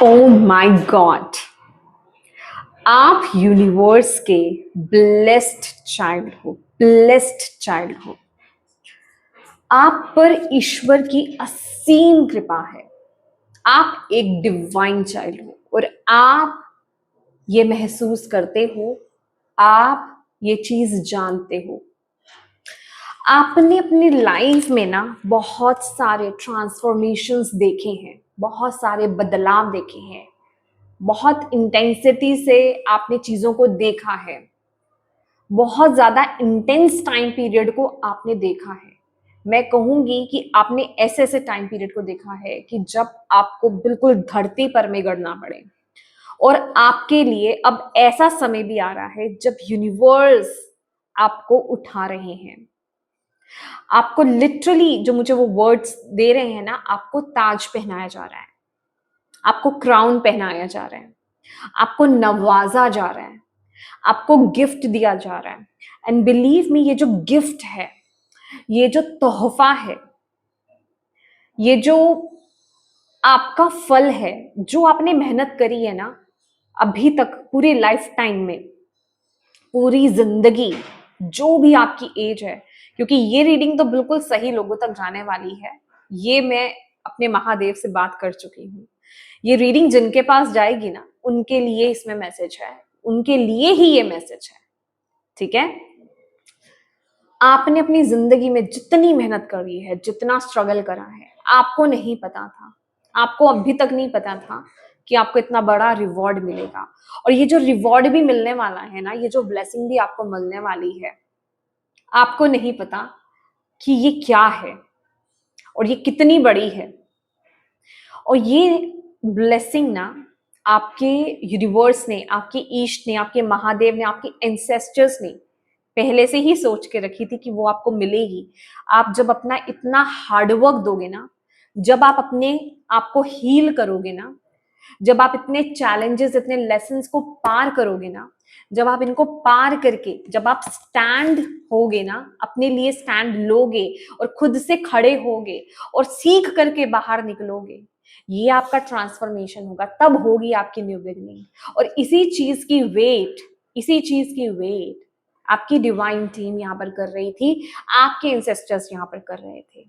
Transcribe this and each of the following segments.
Oh my God, आप universe के blessed child हो। आप पर ईश्वर की असीम कृपा है। आप एक डिवाइन चाइल्ड हो और आप ये महसूस करते हो, आप ये चीज जानते हो। आपने अपनी लाइफ में ना बहुत सारे ट्रांसफॉर्मेशंस देखे हैं, बहुत सारे बदलाव देखे हैं, बहुत इंटेंसिटी से आपने चीजों को देखा है, बहुत ज्यादा इंटेंस टाइम पीरियड को आपने देखा है। मैं कहूंगी कि आपने ऐसे ऐसे टाइम पीरियड को देखा है कि जब आपको बिल्कुल धरती पर में गड़ना पड़े। और आपके लिए अब ऐसा समय भी आ रहा है जब यूनिवर्स आपको उठा रहे हैं। आपको लिटरली जो मुझे वो वर्ड्स दे रहे हैं ना, आपको ताज पहनाया जा रहा है, आपको क्राउन पहनाया जा रहा है, आपको नवाजा जा रहा है, आपको गिफ्ट दिया जा रहा है। एंड बिलीव मी, ये जो गिफ्ट है, ये जो तोहफा है, ये जो आपका फल है, जो आपने मेहनत करी है ना अभी तक, पूरी लाइफ टाइम में, पूरी जिंदगी, जो भी आपकी एज है, क्योंकि ये रीडिंग तो बिल्कुल सही लोगों तक जाने वाली है। ये मैं अपने महादेव से बात कर चुकी हूँ। ये रीडिंग जिनके पास जाएगी ना, उनके लिए इसमें मैसेज है, उनके लिए ही ये मैसेज है। ठीक है, आपने अपनी जिंदगी में जितनी मेहनत करी है, जितना स्ट्रगल करा है, आपको नहीं पता था, आपको अभी तक नहीं पता था कि आपको इतना बड़ा रिवॉर्ड मिलेगा। और ये जो रिवॉर्ड भी मिलने वाला है ना, ये जो ब्लेसिंग भी आपको मिलने वाली है, आपको नहीं पता कि ये क्या है और ये कितनी बड़ी है। और ये ब्लेसिंग ना आपके यूनिवर्स ने, आपके ईष्ट ने, आपके महादेव ने, आपके एंसेस्टर्स ने पहले से ही सोच के रखी थी कि वो आपको मिलेगी। आप जब अपना इतना हार्डवर्क दोगे ना, जब आप अपने आप को हील करोगे ना, जब आप इतने चैलेंजेस, इतने लेसन्स को पार करोगे ना, जब आप इनको पार करके, जब आप स्टैंड होगे ना, अपने लिए स्टैंड लोगे और खुद से खड़े होगे और सीख करके बाहर निकलोगे, ये आपका ट्रांसफॉर्मेशन होगा, तब होगी आपकी न्यू बिगनिंग। और इसी चीज की वेट आपकी डिवाइन टीम यहाँ पर कर रही थी, आपके इंसेस्टर्स यहाँ पर कर रहे थे।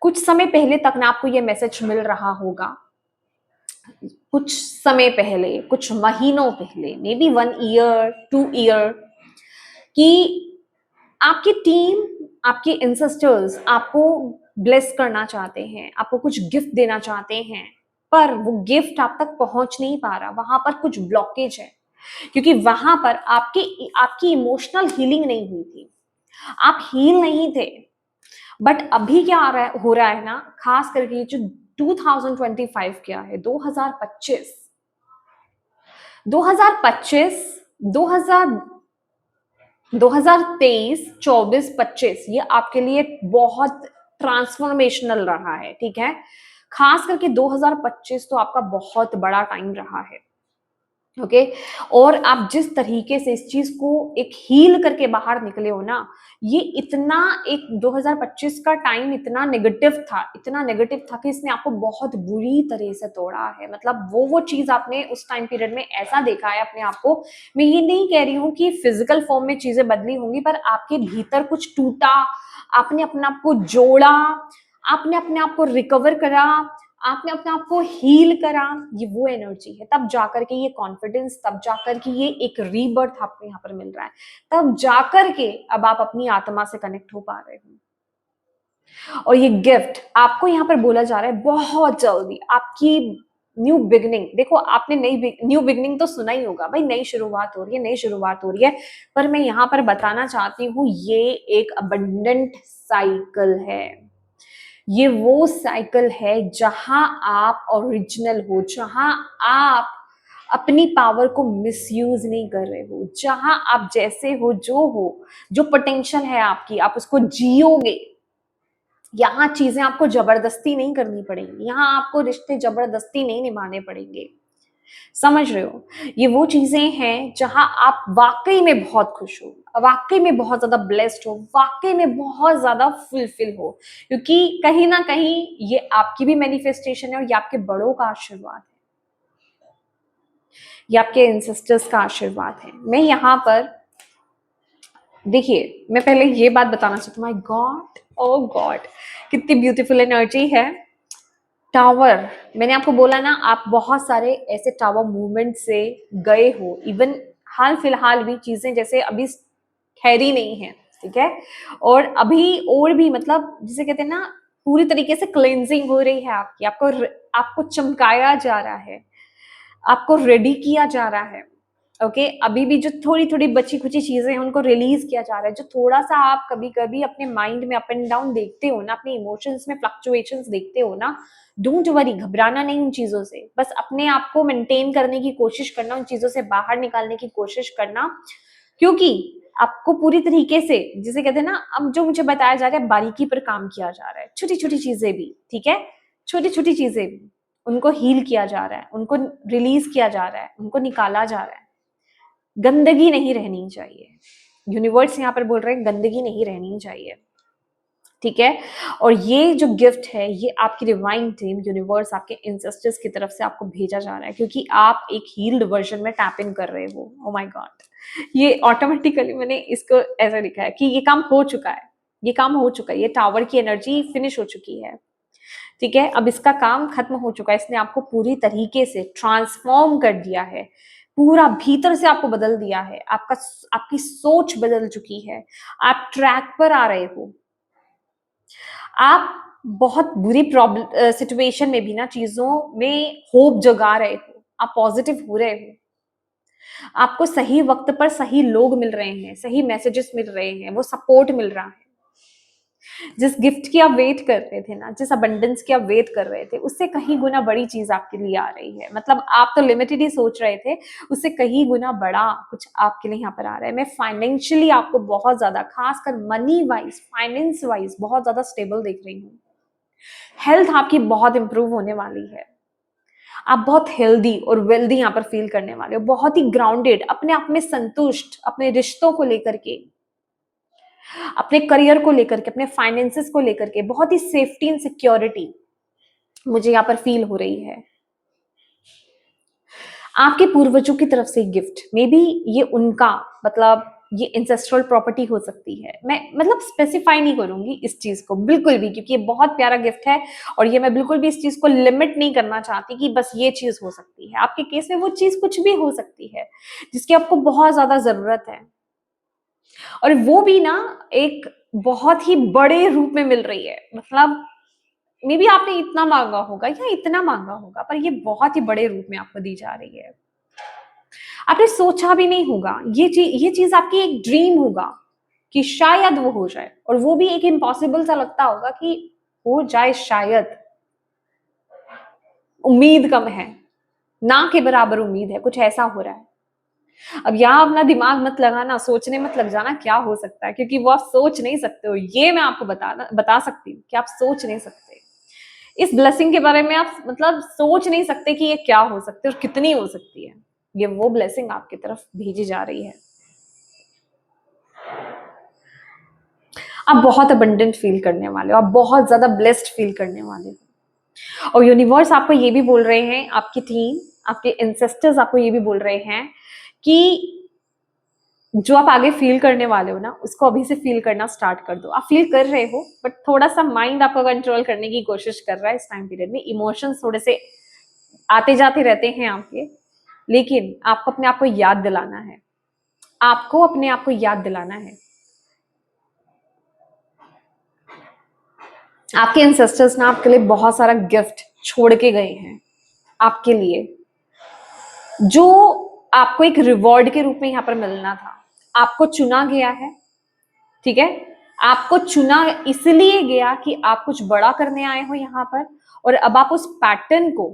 कुछ समय पहले तक ना आपको ये मैसेज मिल रहा होगा, कुछ समय पहले, कुछ महीनों पहले, मे बी 1 ईयर 2 ईयर, कि आपकी टीम, आपके इंसेस्टर्स आपको ब्लेस करना चाहते हैं, आपको कुछ गिफ्ट देना चाहते हैं, पर वो गिफ्ट आप तक पहुंच नहीं पा रहा। वहां पर कुछ ब्लॉकेज है, क्योंकि वहां पर आपकी आपकी इमोशनल हीलिंग नहीं हुई थी, आप हील नहीं थे। बट अभी क्या हो रहा है ना, खास करके जो 2025 क्या है, 2025 2025 2000 2023 24 25 ये आपके लिए बहुत ट्रांसफॉर्मेशनल रहा है। ठीक है, खास करके 2025 तो आपका बहुत बड़ा टाइम रहा है। ओके, और आप जिस तरीके से इस चीज को एक हील करके बाहर निकले हो ना, ये इतना एक 2025 का टाइम इतना नेगेटिव था कि इसने आपको बहुत बुरी तरह से तोड़ा है। मतलब वो चीज आपने उस टाइम पीरियड में ऐसा देखा है अपने आप को। मैं ये नहीं कह रही हूँ कि फिजिकल फॉर्म में चीजें बदली होंगी, पर आपके भीतर कुछ टूटा, आपने अपने आप को जोड़ा, आपने अपने आप को रिकवर करा, आपने अपने आप को हील करा। ये वो एनर्जी है, तब जाकर के ये कॉन्फिडेंस, तब जाकर के ये एक रीबर्थ आपको यहाँ पर मिल रहा है, तब जाकर के अब आप अपनी आत्मा से कनेक्ट हो पा रहे हो। और ये गिफ्ट आपको यहाँ पर बोला जा रहा है, बहुत जल्दी आपकी न्यू बिगनिंग। देखो, आपने न्यू बिगनिंग तो सुना ही होगा भाई, नई शुरुआत हो रही है, नई शुरुआत हो रही है। पर मैं यहाँ पर बताना चाहती हूँ, ये एक अबंडेंट साइकिल है। ये वो साइकिल है जहां आप ओरिजिनल हो, जहां आप अपनी पावर को मिसयूज नहीं कर रहे हो, जहां आप जैसे हो, जो पोटेंशियल है आपकी, आप उसको जियोगे। यहाँ चीजें आपको जबरदस्ती नहीं करनी पड़ेंगी, यहाँ आपको रिश्ते जबरदस्ती नहीं निभाने पड़ेंगे। समझ रहे हो, ये वो चीजें हैं जहां आप वाकई में बहुत खुश हो, वाकई में बहुत ज्यादा ब्लेस्ड हो, वाकई में बहुत ज्यादा फुलफिल हो, क्योंकि कहीं ना कहीं ये आपकी भी मैनिफेस्टेशन है और ये आपके बड़ों का आशीर्वाद है। ये आपके एंसेस्टर्स का आशीर्वाद है। मैं यहाँ पर देखिए, मैं पहले ये बात बताना चाहती हूँ, माय गॉड, ओ गॉड, कितनी ब्यूटीफुल एनर्जी है। टावर, मैंने आपको बोला ना, आप बहुत सारे ऐसे टावर मूवमेंट से गए हो। इवन हाल फिलहाल भी चीजें जैसे अभी ठहरी नहीं है, ठीक है, और अभी और भी मतलब जिसे कहते हैं ना, पूरी तरीके से क्लेंजिंग हो रही है आपकी। आपको चमकाया जा रहा है, आपको रेडी किया जा रहा है। ओके, अभी भी जो थोड़ी थोड़ी बची खुची चीजें हैं उनको रिलीज किया जा रहा है। जो थोड़ा सा आप कभी कभी अपने माइंड में अप एंड डाउन देखते हो ना, अपने इमोशंस में फ्लक्चुएशंस देखते हो ना, डोंट वरी, घबराना नहीं उन चीजों से, बस अपने आप को मेंटेन करने की कोशिश करना, उन चीजों से बाहर निकालने की कोशिश करना। क्योंकि आपको पूरी तरीके से, जिसे कहते हैं ना, अब जो मुझे बताया जा रहा है बारीकी पर काम किया जा रहा है, छोटी छोटी चीजें भी, ठीक है, छोटी छोटी चीजें भी, उनको हील किया जा रहा है, उनको रिलीज किया जा रहा है, उनको निकाला जा रहा है। गंदगी नहीं रहनी चाहिए। यूनिवर्स यहाँ पर बोल रहे हैं गंदगी नहीं रहनी चाहिए, ठीक है। और ये जो गिफ्ट है, ये आपकी डिवाइन टीम, यूनिवर्स, आपके इंसेस्टर्स की तरफ से आपको भेजा जा रहा है, क्योंकि आप एक हील्ड वर्जन में टैप इन कर रहे हो। ओ माय गॉड, ये ऑटोमेटिकली मैंने इसको ऐसा लिखा है कि ये काम हो चुका है, ये काम हो चुका है, ये टावर की एनर्जी फिनिश हो चुकी है, ठीक है। अब इसका काम खत्म हो चुका है, इसने आपको पूरी तरीके से ट्रांसफॉर्म कर दिया है, पूरा भीतर से आपको बदल दिया है, आपकी सोच बदल चुकी है, आप ट्रैक पर आ रहे हो। आप बहुत बुरी प्रॉब्लम सिचुएशन में भी ना चीजों में होप जगा रहे हो, आप पॉजिटिव हो रहे हो, आपको सही वक्त पर सही लोग मिल रहे हैं, सही मैसेजेस मिल रहे हैं, वो सपोर्ट मिल रहा है। जिस गिफ्ट की आप वेट कर रहे थे ना, जिस अबंडेंस की आप वेट कर रहे थे, उससे कहीं गुना बड़ी चीज आपके लिए आ रही है। मतलब आप तो लिमिटेड ही सोच रहे थे, उससे कहीं गुना बड़ा कुछ आपके लिए यहाँ पर आ रहा है। मैं फाइनेंशियली आपको बहुत ज्यादा, खासकर मनी वाइज, फाइनेंस वाइज बहुत ज्यादा स्टेबल देख रही हूँ। हेल्थ आपकी बहुत इंप्रूव होने वाली है, आप बहुत हेल्दी और वेल्दी यहाँ पर फील करने वाले हो, बहुत ही ग्राउंडेड, अपने आप में संतुष्ट, अपने रिश्तों को लेकर के, अपने करियर को लेकर के, अपने फाइनेंसेस को लेकर के बहुत ही सेफ्टी एंड सिक्योरिटी मुझे यहाँ पर फील हो रही है। आपके पूर्वजों की तरफ से गिफ्ट, मे बी ये उनका, मतलब ये इंसेस्ट्रल प्रॉपर्टी हो सकती है। मैं मतलब स्पेसिफाई नहीं करूंगी इस चीज को बिल्कुल भी, क्योंकि ये बहुत प्यारा गिफ्ट है और ये मैं बिल्कुल भी इस चीज को लिमिट नहीं करना चाहती कि बस ये चीज हो सकती है। आपके केस में वो चीज कुछ भी हो सकती है जिसकी आपको बहुत ज्यादा जरूरत है, और वो भी ना एक बहुत ही बड़े रूप में मिल रही है। मतलब मे बी आपने इतना मांगा होगा या इतना मांगा होगा, पर ये बहुत ही बड़े रूप में आपको दी जा रही है। आपने सोचा भी नहीं होगा, ये चीज आपकी एक ड्रीम होगा कि शायद वो हो जाए, और वो भी एक इम्पॉसिबल सा लगता होगा कि हो जाए शायद, उम्मीद कम है, ना के बराबर उम्मीद है, कुछ ऐसा हो रहा है। अब यहाँ अपना दिमाग मत लगाना, सोचने मत लग जाना क्या हो सकता है, क्योंकि वो आप सोच नहीं सकते हो। ये मैं आपको बता सकती हूँ कि आप सोच नहीं सकते इस ब्लेसिंग के बारे में। आप मतलब सोच नहीं सकते कि ये क्या हो सकती है और कितनी हो सकती है। ये वो ब्लेसिंग आपकी तरफ भेजी जा रही है। आप बहुत अबंडेंट फील करने वाले हो, आप बहुत ज्यादा ब्लेस्ड फील करने वाले हो। और यूनिवर्स आपको ये भी बोल रहे हैं, आपकी टीम, आपके इंसेस्टर्स आपको ये भी बोल रहे हैं कि जो आप आगे फील करने वाले हो ना, उसको अभी से फील करना स्टार्ट कर दो। आप फील कर रहे हो, बट थोड़ा सा माइंड आपका कंट्रोल करने की कोशिश कर रहा है इस टाइम पीरियड में। इमोशंस थोड़े से आते जाते रहते हैं आपके, लेकिन आपको अपने आप को याद दिलाना है, आपको अपने आप को याद दिलाना है। आपके इंसेस्टर्स ना आपके लिए बहुत सारा गिफ्ट छोड़ के गए हैं आपके लिए, जो आपको एक रिवॉर्ड के रूप में यहाँ पर मिलना था। आपको चुना गया है, ठीक है, आपको चुना इसलिए गया कि आप कुछ बड़ा करने आए हो यहाँ पर, और अब आप उस पैटर्न को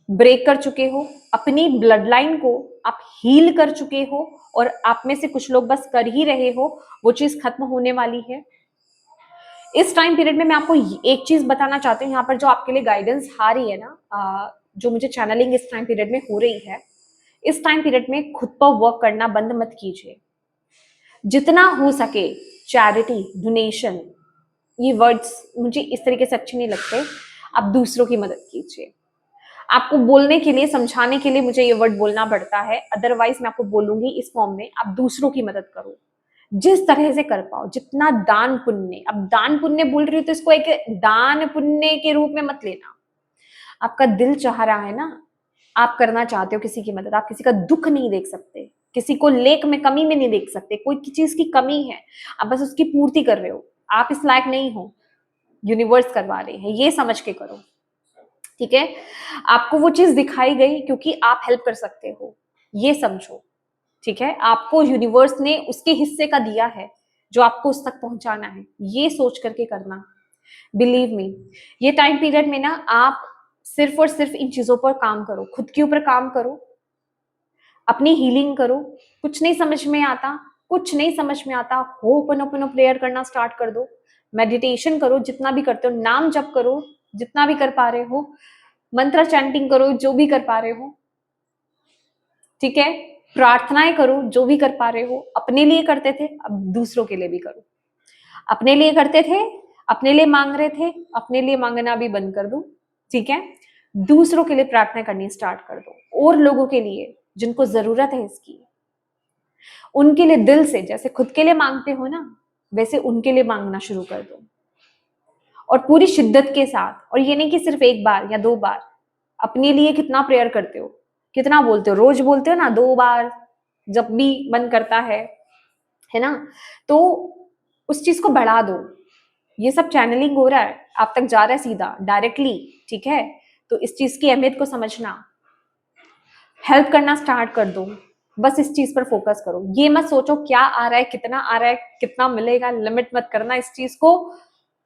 ब्रेक कर चुके हो, अपनी ब्लड लाइन को आप हील कर चुके हो, और आप में से कुछ लोग बस कर ही रहे हो, वो चीज खत्म होने वाली है। इस टाइम पीरियड में मैं आपको एक चीज बताना चाहती हूँ, यहाँ पर जो आपके लिए गाइडेंस आ रही है ना, जो मुझे चैनलिंग इस टाइम पीरियड में हो रही है, इस टाइम पीरियड में खुद पर वर्क करना बंद मत कीजिए। जितना हो सके चैरिटी, डोनेशन, ये वर्ड्स मुझे इस तरीके से अच्छे नहीं लगते, आप दूसरों की मदद कीजिए। आपको बोलने के लिए, समझाने के लिए मुझे ये वर्ड बोलना पड़ता है, अदरवाइज मैं आपको बोलूंगी इस फॉर्म में, आप दूसरों की मदद करो जिस तरह से कर पाओ, जितना दान पुण्य। अब दान पुण्य बोल रही हूँ तो इसको एक दान पुण्य के रूप में मत लेना। आपका दिल चाह रहा है ना, आप करना चाहते हो किसी की मदद, आप किसी का दुख नहीं देख सकते, किसी को लेक में कमी में नहीं देख सकते, कोई चीज की कमी है आप बस उसकी पूर्ति कर रहे हो, आप इस लायक नहीं हो, यूनिवर्स करवा रहे हैं, ये समझ के करो। ठीक है, आपको वो चीज दिखाई गई क्योंकि आप हेल्प कर सकते हो, ये समझो। ठीक है, आपको यूनिवर्स ने उसके हिस्से का दिया है जो आपको उस तक पहुंचाना है, ये सोच करके करना। बिलीव मी, ये टाइम पीरियड में ना आप सिर्फ और सिर्फ इन चीजों पर काम करो, खुद के ऊपर काम करो, अपनी हीलिंग करो। कुछ नहीं समझ में आता, कुछ नहीं समझ में आता, हो ओपन प्रेयर करना स्टार्ट कर दो, मेडिटेशन करो, जितना भी करते हो, नाम जप करो जितना भी कर पा रहे हो, मंत्र चैंटिंग करो जो भी कर पा रहे हो। ठीक है, प्रार्थनाएं करो जो भी कर पा रहे हो। अपने लिए करते थे, अब दूसरों के लिए भी करो। अपने लिए करते थे, अपने लिए मांग रहे थे, अपने लिए मांगना भी बंद कर दो। ठीक है, दूसरों के लिए प्रार्थना करनी स्टार्ट कर दो, और लोगों के लिए जिनको जरूरत है इसकी, उनके लिए दिल से, जैसे खुद के लिए मांगते हो ना, वैसे उनके लिए मांगना शुरू कर दो, और पूरी शिद्दत के साथ। और ये नहीं कि सिर्फ एक बार या 2 बार, अपने लिए कितना प्रेयर करते हो, कितना बोलते हो, रोज बोलते हो ना, 2 बार जब भी मन करता है ना, तो उस चीज को बढ़ा दो। ये सब चैनलिंग हो रहा है, आप तक जा रहा है सीधा डायरेक्टली। ठीक है, तो इस चीज की अहमियत को समझना, हेल्प करना स्टार्ट कर दो, बस इस चीज पर फोकस करो। ये मत सोचो क्या आ रहा है, कितना आ रहा है, कितना मिलेगा, लिमिट मत करना इस चीज को।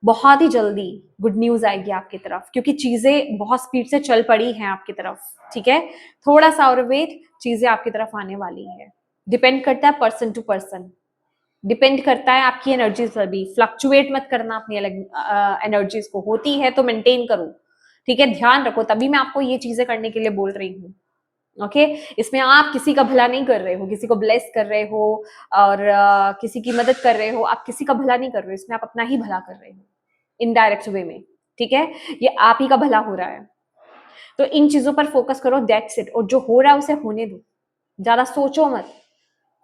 बहुत ही जल्दी गुड न्यूज आएगी आपकी तरफ, क्योंकि चीजें बहुत स्पीड से चल पड़ी हैं आपकी तरफ। ठीक है, थोड़ा सा और वेट, चीजें आपकी तरफ आने वाली है। डिपेंड करता है पर्सन टू पर्सन, डिपेंड करता है आपकी एनर्जीज पर भी। फ्लक्चुएट मत करना अपनी अलग एनर्जीज को, होती है तो मेंटेन करो। ठीक है, ध्यान रखो, तभी मैं आपको ये चीजें करने के लिए बोल रही हूँ। ओके, इसमें आप किसी का भला नहीं कर रहे हो, किसी को ब्लेस कर रहे हो, और किसी की मदद कर रहे हो, आप किसी का भला नहीं कर रहे हो, इसमें आप अपना ही भला कर रहे हो इनडायरेक्ट वे में। ठीक है, ये आप ही का भला हो रहा है, तो इन चीजों पर फोकस करो, दैट्स इट। और जो हो रहा है उसे होने दो, ज्यादा सोचो मत।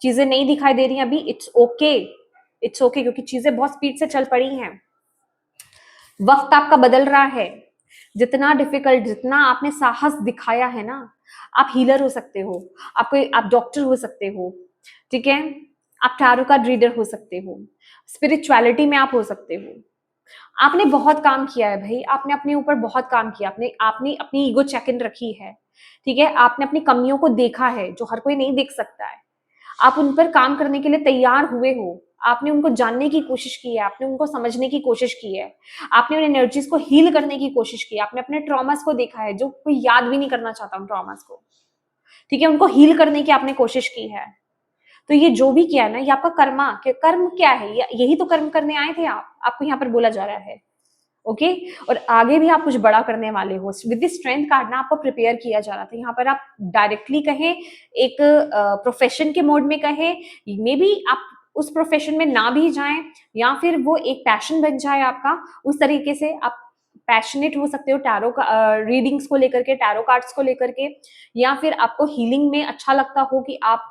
चीजें नहीं दिखाई दे रही अभी, इट्स ओके, इट्स ओके, क्योंकि चीजें बहुत स्पीड से चल पड़ी हैं। वक्त आपका बदल रहा है, जितना डिफिकल्ट, जितना आपने साहस दिखाया है ना, आप हीलर हो सकते हो, आप डॉक्टर हो सकते हो। ठीक है, आप टैरो कार्ड रीडर हो सकते हो, स्पिरिचुअलिटी में आप हो सकते हो। आपने बहुत काम किया है भाई, आपने अपने ऊपर बहुत काम किया, आपने आपने अपनी ईगो चेक इन रखी है। ठीक है, आपने अपनी कमियों को देखा है जो हर कोई नहीं देख सकता है, आप उन पर काम करने के लिए तैयार हुए हो, आपने उनको जानने की कोशिश की है, आपने उनको समझने की कोशिश की है, आपने उन एनर्जीज को हील करने की कोशिश की है, आपने अपने ट्रॉमास को देखा है जो कोई याद भी नहीं करना चाहता उन ट्रॉमास को। ठीक है, उनको हील करने की आपने कोशिश की है। तो ये जो भी किया है ना, ये आपका कर्म क्या है, यही तो कर्म करने आए थे आप, आपको यहाँ पर बोला जा रहा है। ओके, और आगे भी आप कुछ बड़ा करने वाले हो। विद द स्ट्रेंथ कार्ड ना आपको प्रिपेयर किया जा रहा था, यहाँ पर आप डायरेक्टली कहें, एक प्रोफेशन के मोड में कहें, मे बी आप उस प्रोफेशन में ना भी जाएं, या फिर वो एक पैशन बन जाए आपका, उस तरीके से आप पैशनेट हो सकते हो टैरो का रीडिंग्स को लेकर के, टैरो कार्ड्स को लेकर के, या फिर आपको हीलिंग में अच्छा लगता हो कि आप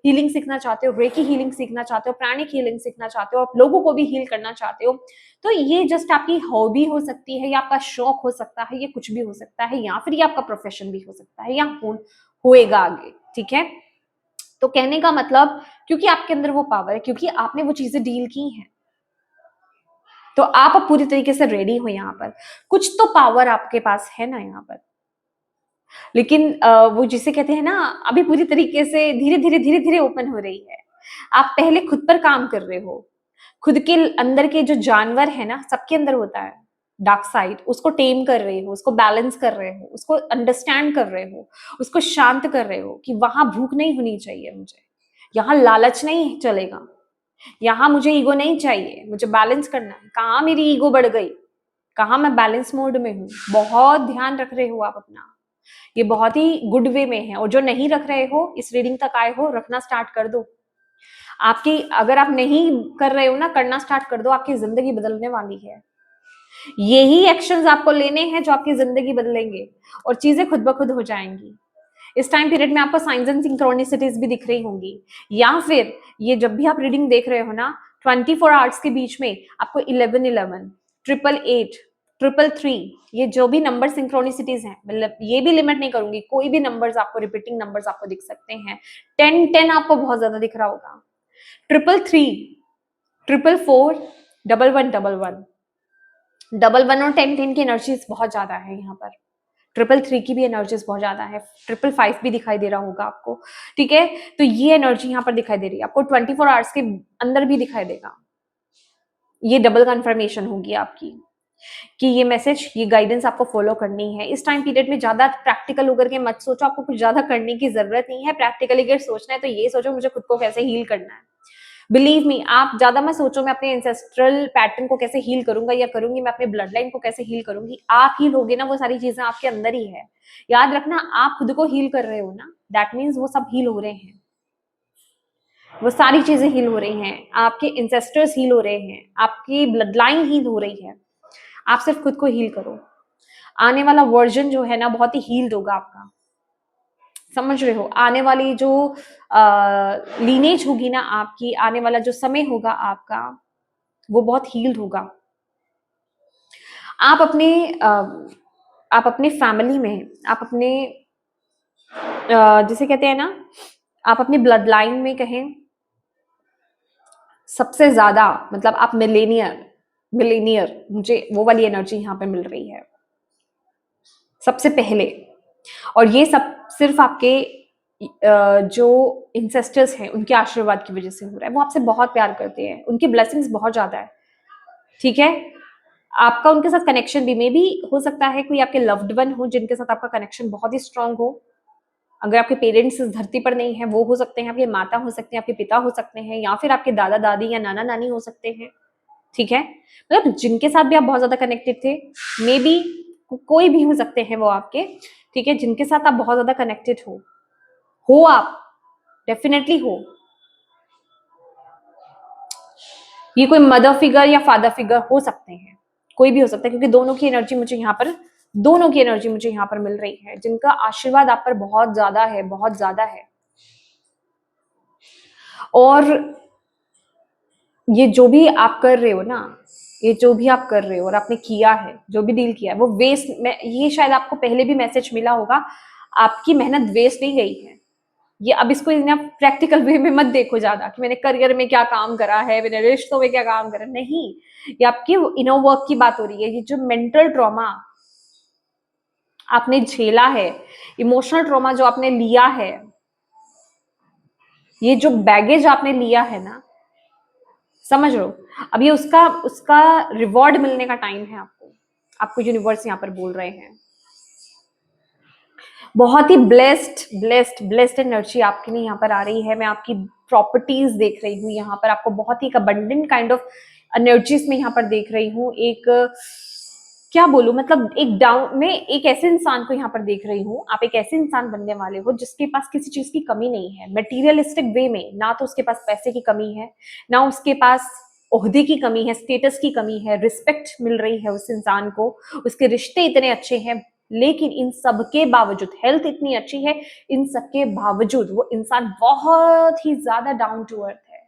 हीलिंग सीखना चाहते हो, रेकी हीलिंग सीखना चाहते हो, प्राणिक हीलिंग सीखना चाहते हो, आप लोगों को भी हील करना चाहते हो। तो ये जस्ट आपकी हॉबी हो सकती है, या आपका शौक हो सकता है, ये कुछ भी हो सकता है, या फिर ये आपका प्रोफेशन भी हो सकता है, या होएगा आगे। ठीक है, तो कहने का मतलब, क्योंकि आपके अंदर वो पावर है, क्योंकि आपने वो चीजें डील की हैं, तो आप अब पूरी तरीके से रेडी हो। यहाँ पर कुछ तो पावर आपके पास है ना यहाँ पर, लेकिन वो जिसे कहते हैं ना, अभी पूरी तरीके से धीरे धीरे ओपन हो रही है। आप पहले खुद पर काम कर रहे हो, खुद के अंदर के जो जानवर है ना, सबके अंदर होता है डार्क साइड, उसको टेम कर रहे हो, उसको बैलेंस कर रहे हो, उसको अंडरस्टैंड कर रहे हो, उसको शांत कर रहे हो कि वहां भूख नहीं होनी चाहिए मुझे, यहाँ लालच नहीं चलेगा, यहाँ मुझे ईगो नहीं चाहिए, मुझे बैलेंस करना है। कहाँ मेरी ईगो बढ़ गई, कहाँ मैं बैलेंस मोड में हूँ, बहुत ध्यान रख रहे हो आप अपना, ये बहुत ही गुड वे में है। और जो नहीं रख रहे हो, इस रीडिंग तक आए हो, रखना स्टार्ट कर दो। आपकी, अगर आप नहीं कर रहे हो ना, करना स्टार्ट कर दो, आपकी जिंदगी बदलने वाली है। यही एक्शंस आपको लेने हैं जो आपकी जिंदगी बदलेंगे और चीजें खुद ब खुद हो जाएंगी। इस टाइम पीरियड में आपको साइंस एंड सिंक्रोनिसिटीज भी दिख रही होंगी, या फिर ये जब भी आप रीडिंग देख रहे हो ना 24 आवर्स के बीच में आपको 1111, 888, 333, ये जो भी नंबर सिंक्रोनिसिटीज हैं, मतलब ये भी लिमिट नहीं करूंगी, कोई भी नंबर्स आपको रिपीटिंग नंबर्स आपको दिख सकते हैं। 1010 आपको बहुत ज्यादा दिख रहा होगा, 333, 444, 1111, 11 और 1010 की एनर्जीज बहुत ज्यादा है यहाँ पर। 333 की भी एनर्जीज बहुत ज्यादा है, 555 भी दिखाई दे रहा होगा आपको, ठीक है। तो ये एनर्जी यहाँ पर दिखाई दे रही है आपको, 24 आवर्स के अंदर भी दिखाई देगा। ये डबल कंफर्मेशन होगी आपकी कि ये मैसेज, ये गाइडेंस आपको फॉलो करनी है। इस टाइम पीरियड में ज्यादा प्रैक्टिकल होकर के मत सोचो, आपको कुछ ज्यादा करने की जरूरत नहीं है। प्रैक्टिकली अगर सोचना है तो ये सोचो मुझे खुद को कैसे हील करना है। बिलीव मी, आप ज्यादा मत सोचो मैं अपने एंसेस्ट्रल पैटर्न को कैसे हील करूंगा या करूंगी, मैं अपने ब्लड लाइन को कैसे हील करूंगी। आप हील होगे ना, वो सारी चीजें आपके अंदर ही है। याद रखना, आप खुद को हील कर रहे हो ना, दैट मीन्स वो सब हील हो रहे हैं, वो सारी चीजें हील हो रही हैं, आपके इंसेस्टर्स हील हो रहे हैं, आपकी ब्लड लाइन हील हो रही है। आप सिर्फ खुद को हील करो। आने वाला वर्जन जो है ना बहुत ही हील्ड होगा आपका, समझ रहे हो। आने वाली जो लीनेज होगी ना आपकी, आने वाला जो समय होगा आपका, वो बहुत हील्ड होगा। आप अपने फैमिली में, आप अपने जिसे कहते हैं ना, आप अपनी ब्लड लाइन में कहें सबसे ज्यादा, मतलब आप मिलेनियर, मुझे वो वाली एनर्जी यहाँ पे मिल रही है सबसे पहले। और ये सब सिर्फ आपके जो इंसेस्टर्स हैं उनके आशीर्वाद की वजह से हो रहा है। वो आपसे बहुत प्यार करते हैं, उनकी ब्लेसिंग्स बहुत ज्यादा है, ठीक है। आपका उनके साथ कनेक्शन भी, मे बी हो सकता है कोई आपके लव्ड वन हो जिनके साथ आपका कनेक्शन बहुत ही स्ट्रांग हो। अगर आपके पेरेंट्स इस धरती पर नहीं है, वो हो सकते हैं आपके माता हो सकते हैं, आपके पिता हो सकते हैं, या फिर आपके दादा दादी या नाना नानी हो सकते हैं, ठीक है। मतलब जिनके साथ भी आप बहुत ज्यादा कनेक्टेड थे, मे बी कोई भी हो सकते हैं वो आपके, ठीक है, जिनके साथ आप बहुत ज्यादा कनेक्टेड हो आप डेफिनेटली हो। ये कोई मदर फिगर या फादर फिगर हो सकते हैं, कोई भी हो सकता है, क्योंकि दोनों की एनर्जी मुझे यहाँ पर मिल रही है, जिनका आशीर्वाद आप पर बहुत ज्यादा है, बहुत ज्यादा है। और ये जो भी आप कर रहे हो ना, ये जो भी आप कर रहे हो और आपने किया है, जो भी डील किया है, वो वेस्ट में, ये शायद आपको पहले भी मैसेज मिला होगा, आपकी मेहनत वेस्ट नहीं गई है। ये अब इसको प्रैक्टिकल वे में मत देखो ज्यादा कि मैंने करियर में क्या काम करा है, मैंने रिश्तों में क्या काम करा, नहीं। ये आपकी इनर वर्क की बात हो रही है। ये जो मेंटल ट्रॉमा आपने झेला है, इमोशनल ट्रॉमा जो आपने लिया है, ये जो बैगेज आपने लिया है ना, समझ लो, अब ये उसका उसका रिवॉर्ड मिलने का टाइम है आपको यूनिवर्स यहाँ पर बोल रहे हैं। बहुत ही ब्लेस्ड एनर्जी आपके लिए यहाँ पर आ रही है। मैं आपकी प्रॉपर्टीज देख रही हूँ यहाँ पर, आपको बहुत ही एक अबंडेंट काइंड ऑफ एनर्जीज में यहाँ पर देख रही हूँ। एक क्या बोलूं, मतलब एक डाउन में एक ऐसे इंसान को यहाँ पर देख रही हूँ। आप एक ऐसे इंसान बनने वाले हो जिसके पास किसी चीज की कमी नहीं है, मटेरियलिस्टिक वे में। ना तो उसके पास पैसे की कमी है, ना उसके पास ओहदे की कमी है, स्टेटस की कमी है, रिस्पेक्ट मिल रही है उस इंसान को, उसके रिश्ते इतने अच्छे हैं। लेकिन इन सबके बावजूद हेल्थ इतनी अच्छी है, इन सबके बावजूद वो इंसान बहुत ही ज्यादा डाउन टू अर्थ है,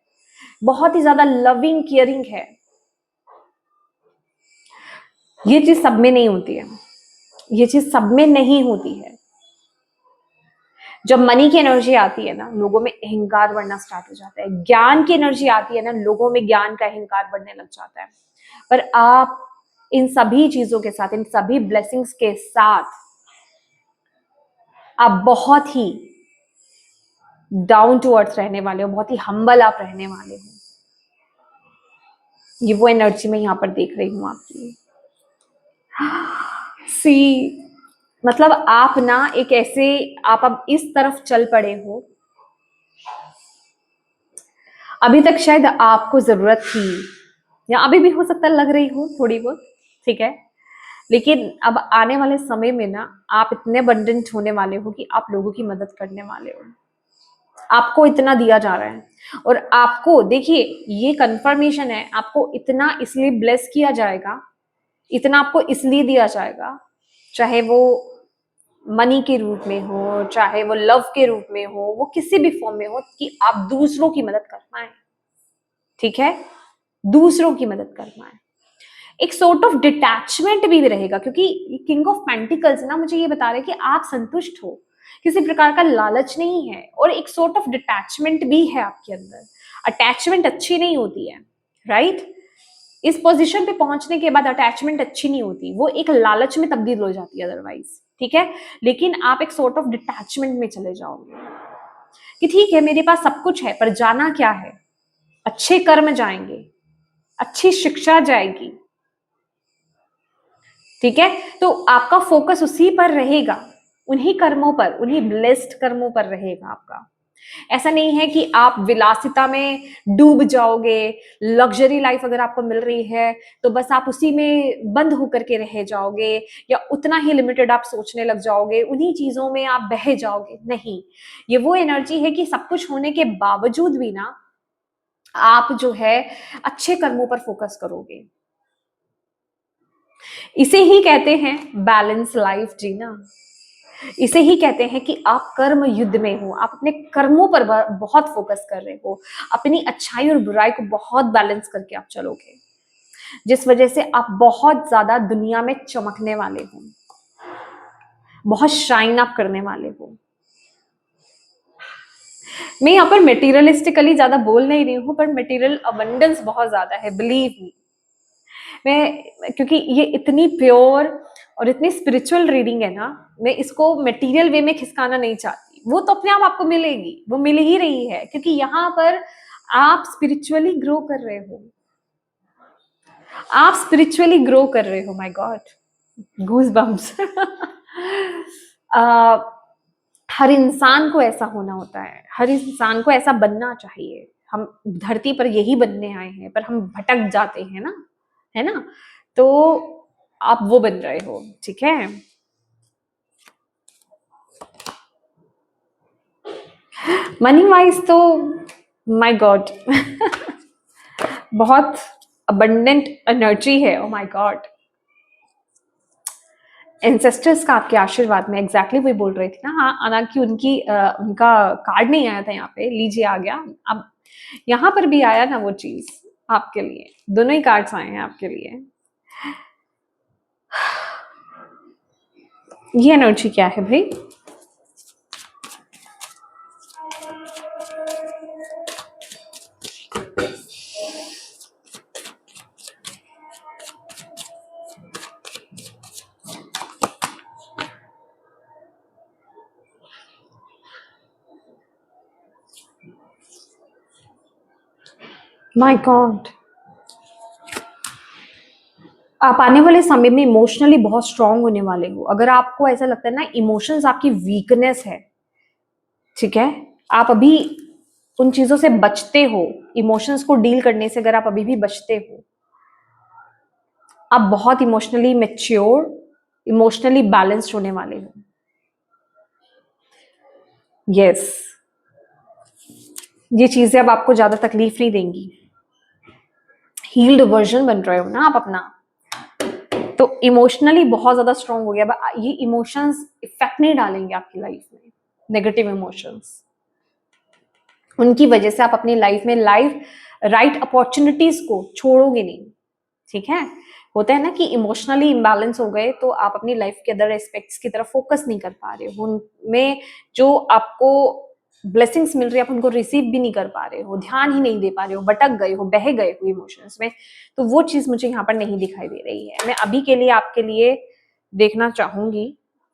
बहुत ही ज्यादा लविंग केयरिंग है। ये चीज सब में नहीं होती है, ये चीज सब में नहीं होती है। जब मनी की एनर्जी आती है ना, लोगों में अहंकार बढ़ना स्टार्ट हो जाता है। ज्ञान की एनर्जी आती है ना, लोगों में ज्ञान का अहंकार बढ़ने लग जाता है। पर आप इन सभी चीजों के साथ, इन सभी ब्लेसिंग्स के साथ, आप बहुत ही डाउन टू अर्थ रहने वाले हो, बहुत ही हम्बल आप रहने वाले हो। ये वो एनर्जी मैं यहाँ पर देख रही हूँ आपकी। सी, मतलब आप ना एक ऐसे, आप अब इस तरफ चल पड़े हो, अभी तक शायद आपको जरूरत थी, या अभी भी हो सकता है लग रही हो थोड़ी बहुत, ठीक है। लेकिन अब आने वाले समय में ना आप इतने अबंडेंट होने वाले हो कि आप लोगों की मदद करने वाले हो। आपको इतना दिया जा रहा है, और आपको देखिए, ये कंफर्मेशन है, आपको इतना इसलिए ब्लेस किया जाएगा, इतना आपको इसलिए दिया जाएगा, चाहे वो मनी के रूप में हो, चाहे वो लव के रूप में हो, वो किसी भी फॉर्म में हो, कि आप दूसरों की मदद कर पाए। ठीक है, दूसरों की मदद कर पाए। एक सॉर्ट ऑफ डिटैचमेंट भी रहेगा, क्योंकि किंग ऑफ पेंटिकल्स ना मुझे ये बता रहे हैं कि आप संतुष्ट हो, किसी प्रकार का लालच नहीं है, और एक सॉर्ट ऑफ डिटैचमेंट भी है आपके अंदर। अटैचमेंट अच्छी नहीं होती है, राइट? इस पोजीशन पे पहुंचने के बाद अटैचमेंट अच्छी नहीं होती, वो एक लालच में तब्दील हो जाती है अदरवाइज। ठीक है, लेकिन आप एक सॉर्ट ऑफ डिटैचमेंट में चले जाओगे कि ठीक है मेरे पास सब कुछ है, पर जाना क्या है? अच्छे कर्म जाएंगे, अच्छी शिक्षा जाएगी। ठीक है, तो आपका फोकस उसी पर रहेगा, उन्हीं कर्मों पर, उन्हीं ब्लेस्ड कर्मों पर रहेगा आपका। ऐसा नहीं है कि आप विलासिता में डूब जाओगे, लग्जरी लाइफ अगर आपको मिल रही है तो बस आप उसी में बंद होकर के रह जाओगे, या उतना ही लिमिटेड आप सोचने लग जाओगे, उन्हीं चीजों में आप बह जाओगे। नहीं, ये वो एनर्जी है कि सब कुछ होने के बावजूद भी ना आप जो है अच्छे कर्मों पर फोकस करोगे। इसे ही कहते हैं बैलेंस लाइफ जीना। इसे ही कहते हैं कि आप कर्म युद्ध में हो, आप अपने कर्मों पर बहुत फोकस कर रहे हो, अपनी अच्छाई और बुराई को बहुत बैलेंस करके आप चलोगे, जिस वजह से आप बहुत ज्यादा दुनिया में चमकने वाले हो, बहुत शाइन अप करने वाले हो। मैं यहाँ पर मेटीरियलिस्टिकली ज्यादा बोल नहीं रही हूँ, पर मेटीरियल अबंडेंस बहुत ज्यादा है, बिलीव मी। मैं, क्योंकि ये इतनी प्योर और इतनी स्पिरिचुअल रीडिंग है ना, मैं इसको मटेरियल वे में खिसकाना नहीं चाहती। वो तो अपने आप आपको मिलेगी, वो मिल ही रही है, क्योंकि यहाँ पर आप स्पिरिचुअली ग्रो कर रहे हो, आप स्पिरिचुअली ग्रो कर रहे हो। My god, goose bumps. हर इंसान को ऐसा होना होता है, हर इंसान को ऐसा बनना चाहिए। हम धरती पर यही बनने आए हैं, पर हम भटक जाते हैं ना, है ना? तो आप वो बन रहे हो। ठीक है, मनी वाइज तो माय गॉड बहुत अबंडेंट एनर्जी है। ओ माय गॉड, एंसेस्टर्स का आपके आशीर्वाद में, एग्जैक्टली वही बोल रही थी ना। हाँ, हालांकि उनका कार्ड नहीं आया था यहाँ पे, लीजिए आ गया। अब यहाँ पर भी आया ना वो चीज आपके लिए, दोनों ही कार्ड्स आए हैं आपके लिए। ये एनर्जी क्या है भाई? माय गॉड, आप आने वाले समय में इमोशनली बहुत स्ट्रांग होने वाले हो। अगर आपको ऐसा लगता है ना इमोशंस आपकी वीकनेस है, ठीक है, आप अभी उन चीजों से बचते हो, इमोशंस को डील करने से अगर आप अभी भी बचते हो, आप बहुत इमोशनली मैच्योर, इमोशनली बैलेंस्ड होने वाले हो। यस, ये चीजें अब आपको ज्यादा तकलीफ नहीं देंगी। हील्ड वर्जन बन रहे हो ना आप अपना, तो इमोशनली बहुत ज्यादा स्ट्रांग हो गया। ये इमोशंस इफेक्ट नहीं डालेंगे आपकी लाइफ में, नेगेटिव इमोशंस। उनकी वजह से आप अपनी लाइफ में राइट अपॉर्चुनिटीज को छोड़ोगे नहीं। ठीक है, होता है ना कि इमोशनली इम्बैलेंस हो गए तो आप अपनी लाइफ के अदर एस्पेक्ट्स की तरफ फोकस नहीं कर पा रहे हो, उनमें जो आपको ब्लेसिंग्स मिल रही है आप उनको रिसीव भी नहीं कर पा रहे हो, ध्यान ही नहीं दे पा रहे हो, भटक गए हो, बह गए हो इमोशंस में। तो वो चीज मुझे यहाँ पर नहीं दिखाई दे रही है। मैं अभी के लिए आपके लिए देखना चाहूंगी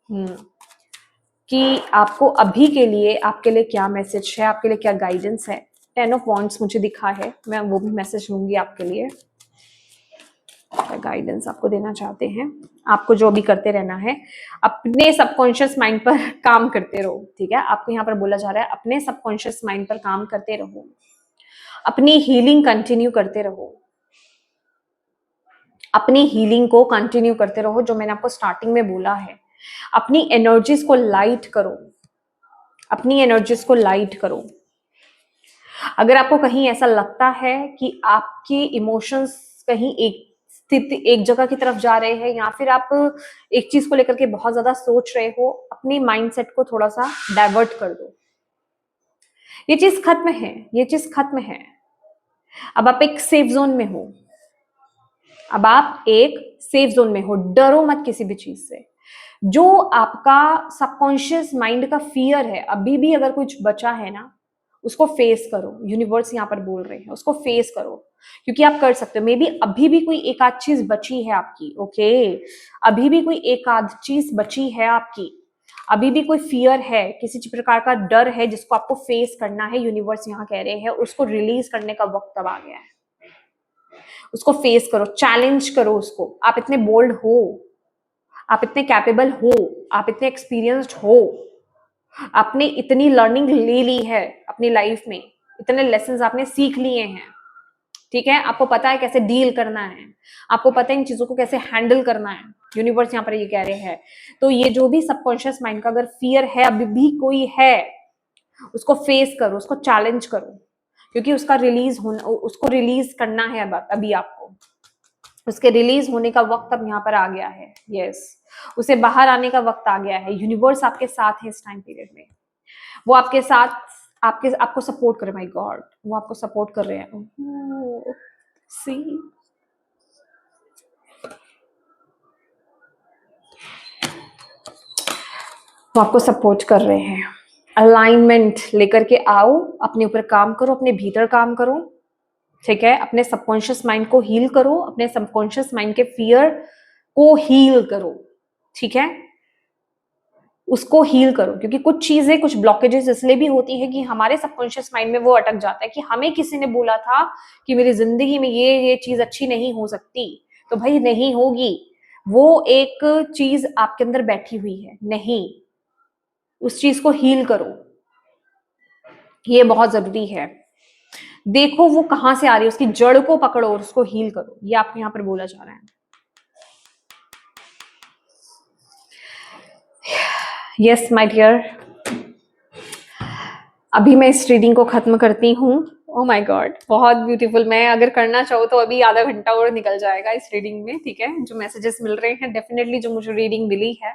कि आपको अभी के लिए, आपके लिए क्या मैसेज है, आपके लिए क्या गाइडेंस है। 10 ऑफ वॉन्ड्स मुझे दिखा है, मैं वो भी मैसेज लूंगी आपके लिए। क्या गाइडेंस आपको देना चाहते हैं? आपको जो भी करते रहना है, अपने सबकॉन्शियस माइंड पर काम करते रहो। ठीक है, आपको यहाँ पर बोला जा रहा है अपने सबकॉन्शियस माइंड पर काम करते रहो, अपनी हीलिंग कंटिन्यू करते रहो, अपनी हीलिंग को कंटिन्यू करते रहो, जो मैंने आपको स्टार्टिंग में बोला है। अपनी एनर्जीज को लाइट करो, अपनी एनर्जीज को लाइट करो। अगर आपको कहीं ऐसा लगता है कि आपके इमोशंस कहीं एक स्थित एक जगह की तरफ जा रहे हैं, या फिर आप एक चीज को लेकर के बहुत ज्यादा सोच रहे हो, अपने माइंडसेट को थोड़ा सा डाइवर्ट कर दो। ये चीज खत्म है, ये चीज खत्म है। अब आप एक सेफ जोन में हो, अब आप एक सेफ जोन में हो, डरो मत किसी भी चीज से। जो आपका सबकॉन्शियस माइंड का फियर है, अभी भी अगर कुछ बचा है ना, उसको फेस करो। यूनिवर्स यहाँ पर बोल रहे हैं उसको फेस करो, क्योंकि आप कर सकते हो। मे बी अभी भी कोई एक आध चीज बची है आपकी, ओके, अभी भी कोई एक आध चीज बची है आपकी, अभी भी कोई फियर है, किसी प्रकार का डर है जिसको आपको फेस करना है। यूनिवर्स यहाँ कह रहे हैं उसको रिलीज करने का वक्त अब आ गया है। उसको फेस करो, चैलेंज करो उसको। आप इतने बोल्ड हो, आप इतने कैपेबल हो, आप इतने एक्सपीरियंस्ड हो, आपने इतनी लर्निंग ले ली है अपनी लाइफ में, इतने लेसन्स आपने सीख लिए हैं, ठीक है। आपको पता है कैसे डील करना है, आपको पता है इन चीजों को कैसे हैंडल करना है। यूनिवर्स यहाँ पर ये कह रहे हैं। तो ये जो भी सबकॉन्शियस माइंड का अगर फियर है अभी भी कोई है, उसको फेस करो, उसको चैलेंज करो, क्योंकि उसका रिलीज होना, उसको रिलीज करना है अब अभी आपको। उसके रिलीज होने का वक्त अब यहाँ पर आ गया है। यस, उसे बाहर आने का वक्त आ गया है। यूनिवर्स आपके साथ है इस टाइम पीरियड में। वो आपके साथ, आपको सपोर्ट कर रहे हैं। माय गॉड, वो आपको सपोर्ट कर रहे हैं। सी, वो आपको सपोर्ट कर रहे हैं। अलाइनमेंट लेकर के आओ, अपने ऊपर काम करो, अपने भीतर काम करो, ठीक है। अपने सबकॉन्शियस माइंड को हील करो, अपने सबकॉन्शियस माइंड के फियर को हील करो, ठीक है। उसको हील करो, क्योंकि कुछ चीजें, कुछ ब्लॉकेजेस इसलिए भी होती है कि हमारे सबकॉन्शियस माइंड में वो अटक जाता है कि हमें किसी ने बोला था कि मेरी जिंदगी में ये चीज अच्छी नहीं हो सकती, तो भाई नहीं होगी। वो एक चीज आपके अंदर बैठी हुई है, नहीं, उस चीज को हील करो, ये बहुत जरूरी है। देखो वो कहां से आ रही है, उसकी जड़ को पकड़ो और उसको हील करो, ये आपको यहाँ पर बोला जा रहा है। यस माय डियर, अभी मैं इस रीडिंग को खत्म करती हूँ। ओ माय गॉड, बहुत ब्यूटीफुल। मैं अगर करना चाहूँ तो अभी आधा घंटा और निकल जाएगा इस रीडिंग में, ठीक है। जो मैसेजेस मिल रहे हैं, डेफिनेटली जो मुझे रीडिंग मिली है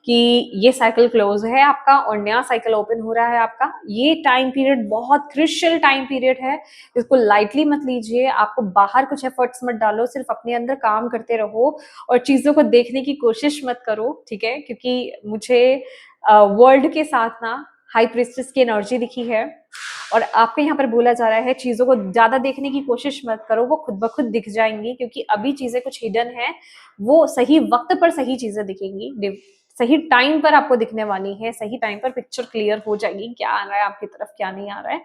कि ये साइकिल क्लोज है आपका और नया साइकिल ओपन हो रहा है आपका। ये टाइम पीरियड बहुत क्रिशियल टाइम पीरियड है, इसको लाइटली मत लीजिए। आपको बाहर कुछ एफर्ट्स मत डालो, सिर्फ अपने अंदर काम करते रहो और चीजों को देखने की कोशिश मत करो, ठीक है। क्योंकि मुझे वर्ल्ड के साथ ना हाई प्रिस्टेस की एनर्जी दिखी है और आपको यहाँ पर बोला जा रहा है चीजों को ज्यादा देखने की कोशिश मत करो, वो खुद ब खुद दिख जाएंगी, क्योंकि अभी चीजें कुछ हिडन है, वो सही वक्त पर सही चीजें दिखेंगी, सही टाइम पर आपको दिखने वाली है, सही टाइम पर पिक्चर क्लियर हो जाएगी, क्या आ रहा है आपकी तरफ, क्या नहीं आ रहा है।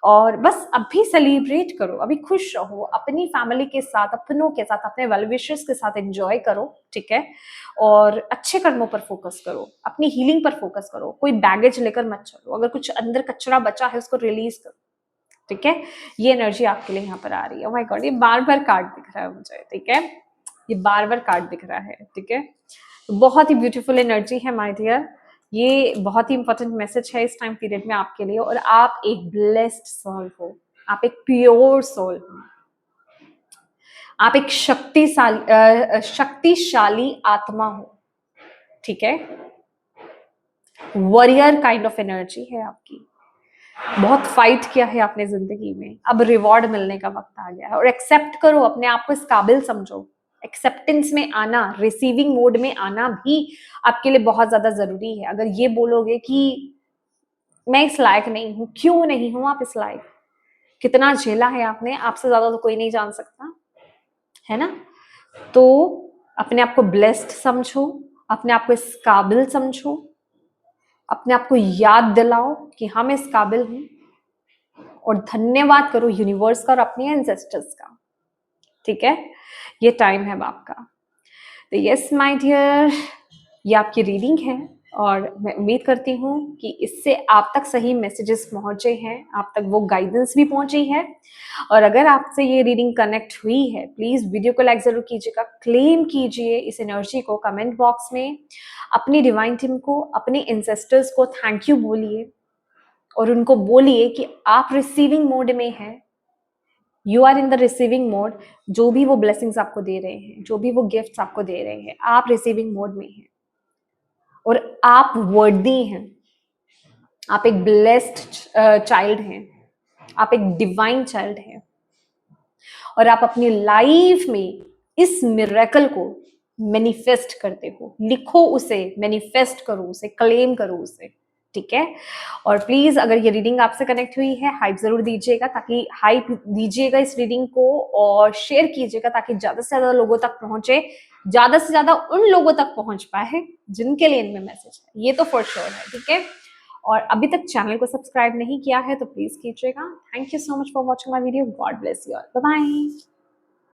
और बस अभी सेलिब्रेट करो, अभी खुश रहो, अपनी फैमिली के साथ, अपनों के साथ, अपने वेल विशर्स के साथ एंजॉय करो, ठीक है। और अच्छे कर्मों पर फोकस करो, अपनी हीलिंग पर फोकस करो, कोई बैगेज लेकर मत चलो। अगर कुछ अंदर कचरा बचा है उसको रिलीज करो, ठीक है। ये एनर्जी आपके लिए यहाँ पर आ रही है। माय गॉड, ये बार बार कार्ड दिख रहा है मुझे, ठीक है, ये बार बार कार्ड दिख रहा है, ठीक है। बहुत ही ब्यूटीफुल एनर्जी है माय डियर। ये बहुत ही इंपॉर्टेंट मैसेज है इस टाइम पीरियड में आपके लिए। और आप एक ब्लेस्ड सोल हो, आप एक प्योर सोल हो, आप एक शक्तिशाली आत्मा हो, ठीक है। वॉरियर काइंड ऑफ एनर्जी है आपकी। बहुत फाइट किया है आपने जिंदगी में, अब रिवॉर्ड मिलने का वक्त आ गया है। और एक्सेप्ट करो, अपने आप को इस काबिल समझो। एक्सेप्टेंस में आना, रिसीविंग मोड में आना भी आपके लिए बहुत ज्यादा जरूरी है। अगर ये बोलोगे कि मैं इस लायक नहीं हूं, क्यों नहीं हूं आप इस लायक, कितना झेला है आपने, आपसे ज्यादा तो कोई नहीं जान सकता, है ना। तो अपने आप को ब्लेस्ड समझो, अपने आप को इस काबिल समझो, अपने आप को याद दिलाओ कि हाँ मैं इस काबिल हूं, और धन्यवाद करो यूनिवर्स का और अपने एंसेस्टर्स का, ठीक है। ये टाइम है आपका। तो यस माय डियर, ये आपकी रीडिंग है और मैं उम्मीद करती हूँ कि इससे आप तक सही मैसेजेस पहुंचे हैं, आप तक वो गाइडेंस भी पहुंची है। और अगर आपसे ये रीडिंग कनेक्ट हुई है, प्लीज वीडियो को लाइक जरूर कीजिएगा, क्लेम कीजिए इस एनर्जी को कमेंट बॉक्स में, अपनी डिवाइन टीम को, अपने एंसेस्टर्स को थैंक यू बोलिए और उनको बोलिए कि आप रिसीविंग मोड में हैं, you are in the receiving mode. जो भी वो ब्लेसिंग्स आपको दे रहे हैं, जो भी वो गिफ्ट्स आपको दे रहे हैं, आप रिसीविंग मोड में हैं और आप वर्दी हैं। आप एक ब्लेस्ड चाइल्ड हैं, आप एक डिवाइन चाइल्ड हैं और आप अपनी लाइफ में इस मिरेकल को मैनिफेस्ट करते हो। लिखो उसे, मैनिफेस्ट करो उसे, क्लेम करो उसे, ठीक है। और प्लीज अगर ये रीडिंग आपसे कनेक्ट हुई है, हाइप जरूर दीजिएगा, ताकि हाइप दीजिएगा इस रीडिंग को और शेयर कीजिएगा ताकि ज्यादा से ज्यादा लोगों तक पहुंचे, ज्यादा से ज्यादा उन लोगों तक पहुंच पाए जिनके लिए इनमें मैसेज है, ये तो फॉर श्योर है, ठीक है। और अभी तक चैनल को सब्सक्राइब नहीं किया है तो प्लीज कीजिएगा। Thank you so much for watching my video. God bless you all. Bye bye.